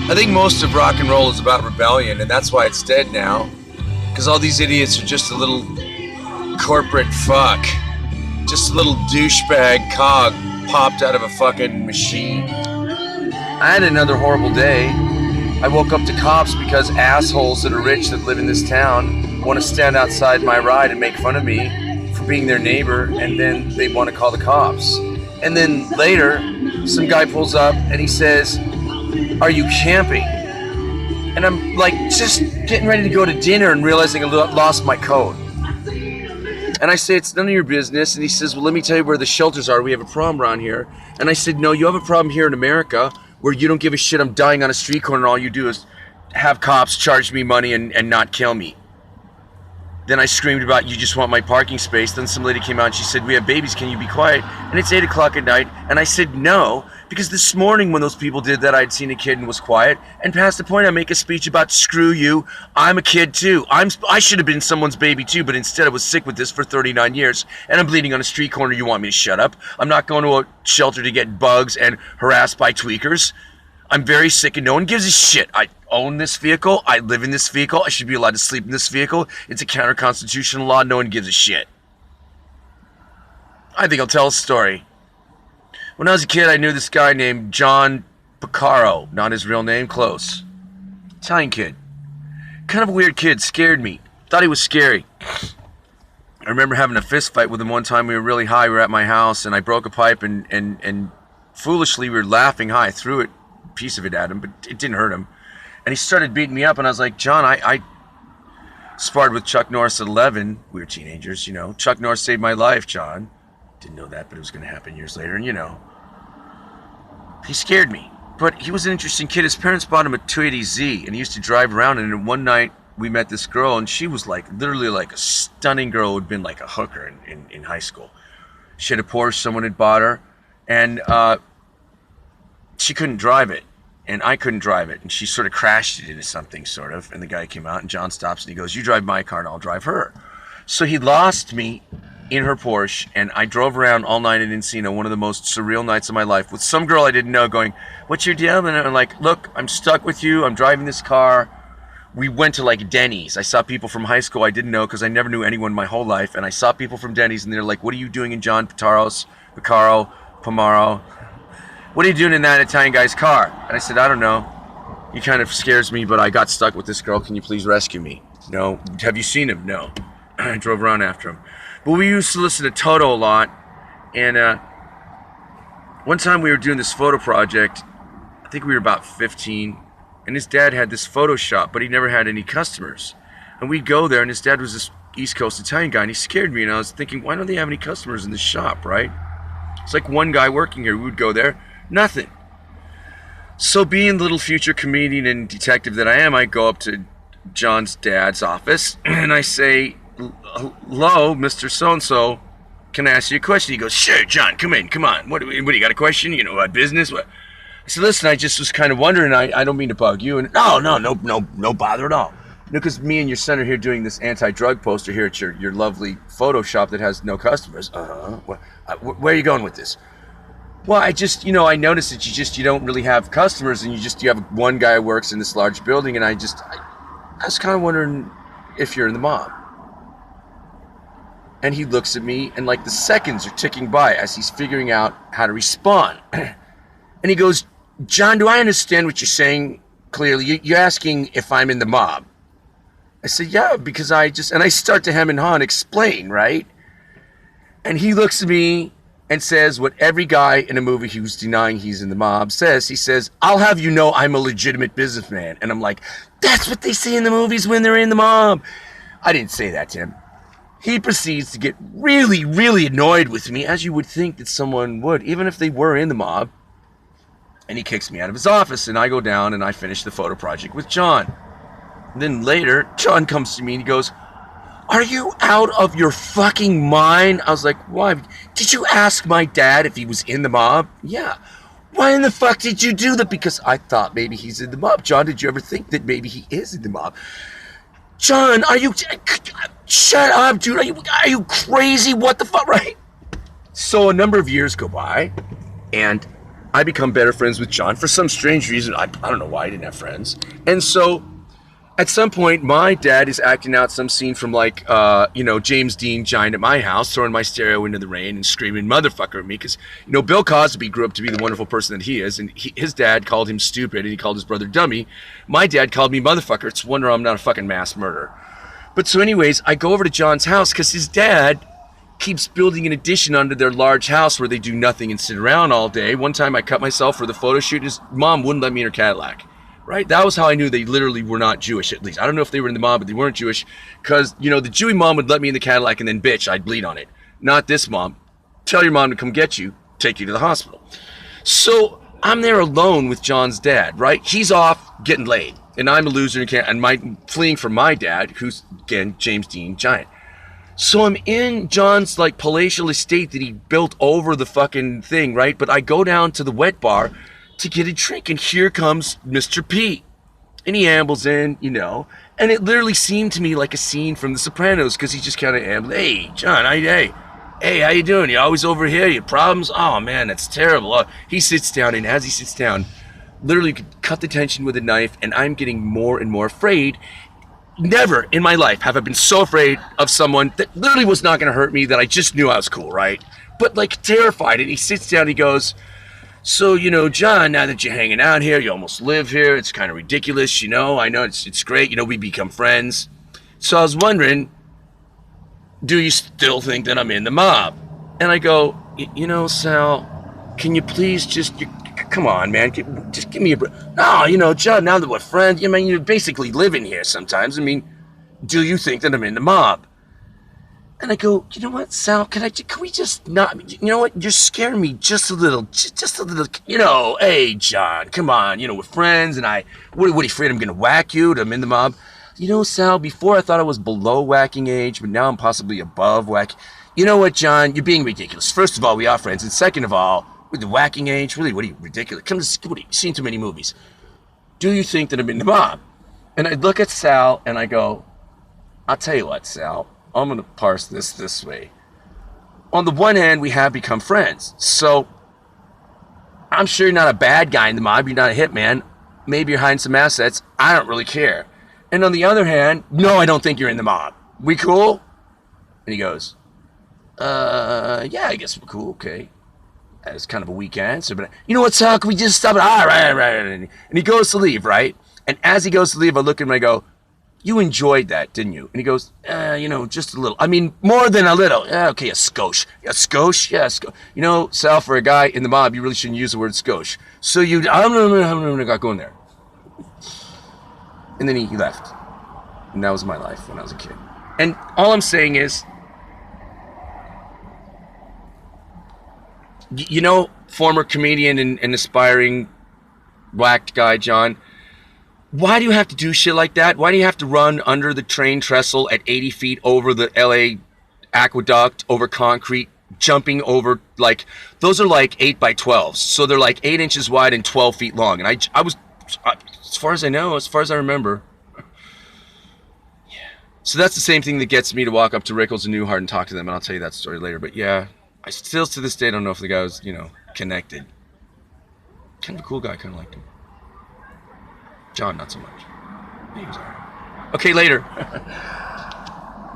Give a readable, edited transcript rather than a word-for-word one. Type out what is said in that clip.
I think most of rock and roll is about rebellion, and that's why it's dead now. Because all these idiots are just a little corporate fuck. Just a little douchebag cog popped out of a fucking machine. I had another horrible day. I woke up to cops because assholes that are rich that live in this town want to stand outside my ride and make fun of me for being their neighbor, and then they want to call the cops. And then later, some guy pulls up and he says, "Are you camping?" And I'm like just getting ready to go to dinner and realizing I lost my coat. And I say, "It's none of your business." And he says, "Well, let me tell you where the shelters are. We have a problem around here." And I said, "No, you have a problem here in America where you don't give a shit. I'm dying on a street corner. All you do is have cops charge me money and not kill me." Then I screamed about, "You just want my parking space." Then some lady came out and she said, "We have babies. Can you be quiet?" And it's 8 o'clock at night. And I said, "No," because this morning when those people did that, I'd seen a kid and was quiet. And past the point, I make a speech about, screw you. I'm a kid too. I should have been someone's baby too, but instead I was sick with this for 39 years. And I'm bleeding on a street corner. You want me to shut up? I'm not going to a shelter to get bugs and harassed by tweakers. I'm very sick and no one gives a shit. I own this vehicle. I live in this vehicle. I should be allowed to sleep in this vehicle. It's a counter-constitutional law. No one gives a shit. I think I'll tell a story. When I was a kid, I knew this guy named John Piccaro. Not his real name, close. Italian kid. Kind of a weird kid, scared me. Thought he was scary. I remember having a fist fight with him one time. We were really high. We were at my house, and I broke a pipe, and foolishly we were laughing high. I threw a piece of it at him, but it didn't hurt him. And he started beating me up, and I was like, "John, I sparred with Chuck Norris at 11. We were teenagers, you know. Chuck Norris saved my life, John." Didn't know that, but it was going to happen years later, and you know. He scared me, but he was an interesting kid. His parents bought him a 280Z, and he used to drive around, and then one night we met this girl, and she was like, literally like a stunning girl who had been like a hooker in high school. She had a Porsche someone had bought her, and she couldn't drive it. And I couldn't drive it, and she sort of crashed it into something, sort of, and the guy came out, and John stops, and he goes, "You drive my car, and I'll drive her." So he lost me in her Porsche, and I drove around all night in Encino, one of the most surreal nights of my life, with some girl I didn't know going, "What's your deal?" And I'm like, "Look, I'm stuck with you, I'm driving this car." We went to like Denny's. I saw people from high school I didn't know, because I never knew anyone my whole life, and I saw people from Denny's, and they're like, "What are you doing in John Piccaro, Pomaro? What are you doing in that Italian guy's car?" And I said, "I don't know. He kind of scares me, but I got stuck with this girl. Can you please rescue me?" "No." "Have you seen him?" "No." I drove around after him. But we used to listen to Toto a lot. And one time we were doing this photo project. I think we were about 15. And his dad had this photo shop, but he never had any customers. And we'd go there, and his dad was this East Coast Italian guy, and he scared me. And I was thinking, why don't they have any customers in this shop, right? It's like one guy working here. We would go there. Nothing. So being the little future comedian and detective that I am, I go up to John's dad's office and I say, "Hello, Mr. So-and-so, can I ask you a question?" He goes, "Sure, John, come in, come on. What do you got a question? You know, about business?" What? I said, "Listen, I just was kind of wondering, I don't mean to bug you." And no bother at all. Because me and your son are here doing this anti-drug poster here at your lovely photo shop that has no customers. Where are you going with this? "Well, I just, I noticed that you don't really have customers, and you have one guy who works in this large building, and I was kind of wondering if you're in the mob." And he looks at me, and like the seconds are ticking by as he's figuring out how to respond. And he goes, "John, do I understand what you're saying clearly? You're asking if I'm in the mob." I said, "Yeah, because and I start to hem and haw and explain, right?" And he looks at me and says what every guy in a movie who's denying he's in the mob says. He says, "I'll have you know I'm a legitimate businessman." And I'm like, that's what they say in the movies when they're in the mob. I didn't say that to him. He proceeds to get really, really annoyed with me, as you would think that someone would, even if they were in the mob. And he kicks me out of his office, and I go down and I finish the photo project with John. And then later, John comes to me and he goes, "Are you out of your fucking mind?" I was like, "Why? Did you ask my dad if he was in the mob?" "Yeah." "Why in the fuck did you do that?" "Because I thought maybe he's in the mob." "John, did you ever think that maybe he is in the mob?" "John, shut up, dude. Are you crazy? What the fuck?" Right? So a number of years go by, and I become better friends with John for some strange reason. I don't know why I didn't have friends. And so at some point, my dad is acting out some scene from like, James Dean Giant at my house, throwing my stereo into the rain and screaming motherfucker at me. Because, Bill Cosby grew up to be the wonderful person that he is. And his dad called him stupid and he called his brother dummy. My dad called me motherfucker. It's a wonder I'm not a fucking mass murderer. But so anyways, I go over to John's house because his dad keeps building an addition onto their large house where they do nothing and sit around all day. One time I cut myself for the photo shoot. His mom wouldn't let me in her Cadillac. Right? That was how I knew they literally were not Jewish, at least. I don't know if they were in the mob, but they weren't Jewish. Because, the Jewy mom would let me in the Cadillac and then bitch, I'd bleed on it. Not this mom. Tell your mom to come get you, take you to the hospital. So I'm there alone with John's dad, right? He's off getting laid. And I'm a loser and fleeing from my dad, who's, again, James Dean Giant. So I'm in John's, palatial estate that he built over the fucking thing, right? But I go down to the wet bar to get a drink, and here comes Mr. P. And he ambles in, and it literally seemed to me like a scene from The Sopranos, because he just kind of ambled, hey, John, hey, how you doing? You always over here? You problems? Oh, man, that's terrible. He sits down, and as he sits down, literally could cut the tension with a knife, and I'm getting more and more afraid. Never in my life have I been so afraid of someone that literally was not going to hurt me, that I just knew I was cool, right? But, terrified, and he sits down, he goes, so, John, now that you're hanging out here, you almost live here, it's kind of ridiculous, I know it's great, we become friends. So I was wondering, do you still think that I'm in the mob? And I go, Sal, can you please come on, man, just give me a break. No, John, now that we're friends, you basically live in here sometimes. Do you think that I'm in the mob? And I go, you know what, Sal, can we just not, you know what, you're scaring me just a little, hey, John, come on, we're friends, and what are you afraid I'm going to whack you, that I'm in the mob? Sal, before I thought I was below whacking age, but now I'm possibly above whacking. You know what, John, you're being ridiculous. First of all, we are friends, and second of all, with the whacking age, really, what are you, ridiculous? What are you, seen too many movies. Do you think that I'm in the mob? And I look at Sal, and I go, I'll tell you what, Sal, I'm going to parse this way. On the one hand, we have become friends. So, I'm sure you're not a bad guy in the mob. You're not a hitman. Maybe you're hiding some assets. I don't really care. And on the other hand, no, I don't think you're in the mob. We cool? And he goes, yeah, I guess we're cool. Okay. That's kind of a weak answer. But you know what, Sal? Can we just stop it? All right. And he goes to leave, right? And as he goes to leave, I look at him and I go, you enjoyed that, didn't you? And he goes, just a little. More than a little. Okay, a skosh. A skosh? Yeah, a skosh. Sal, for a guy in the mob, you really shouldn't use the word skosh. So I'm not going there. And then he left. And that was my life when I was a kid. And all I'm saying is, former comedian and aspiring whacked guy, John, why do you have to do shit like that? Why do you have to run under the train trestle at 80 feet over the LA aqueduct, over concrete, jumping over, those are 8 by 12s. So they're 8 inches wide and 12 feet long. And I was, as far as I know, as far as I remember. Yeah. So that's the same thing that gets me to walk up to Rickles and Newhart and talk to them. And I'll tell you that story later. But yeah, I still to this day don't know if the guy was, connected. Kind of a cool guy, kind of liked him. John, not so much. He was alright. Okay, later.